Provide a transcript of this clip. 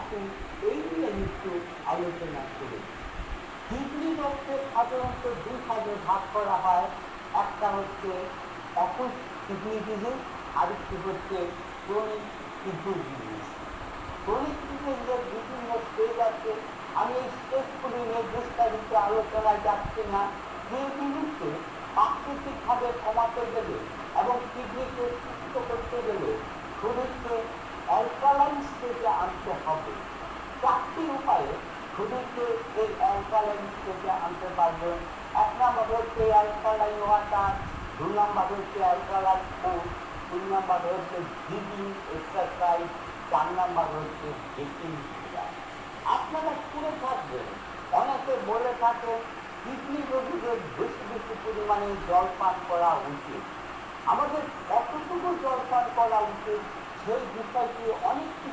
আসুন এই নিয়ে একটু আলোচনা করি। কিডনি রোগকে সাধারণত দুই ভাগে ভাগ করা হয়। একটা হচ্ছে অ্যাকুট কিডনি ডিজিজ, আরেকটি হচ্ছে chronic kidney disease. Chronic kidney ডিজিজের বিভিন্ন স্টেজ আছে। আমি এই স্টেজগুলি নিয়ে বিস্তারিত আলোচনায় যাচ্ছি না। এই জিনিসকে প্রাকৃতিকভাবে কমাতে গেলে এবং কিডনিকে সুস্থ করতে গেলে শরীরকে অ্যালকালাইন স্টেজে আনতে হবে। চারটি উপায়ে শরীরকে এই অ্যালকালাইন স্টেজে আনতে পারবেন। এক নম্বর হচ্ছে অ্যালকালাইন ওয়াটার, দুই নম্বর হচ্ছে অ্যালকালাইন ফুড, তিন নম্বর হচ্ছে ব্রিদিং এক্সারসাইজ, চার নম্বর হচ্ছে বেকিং সোডা। আপনারা করে থাকবেন। অনেকে বলে থাকেন কিডনি রোগীদের বেশি বেশি পরিমাণে জল পান করা উচিত। আমাদের কতটুকু জল পান করা উচিত সেই বিষয়টি অনেক কিছু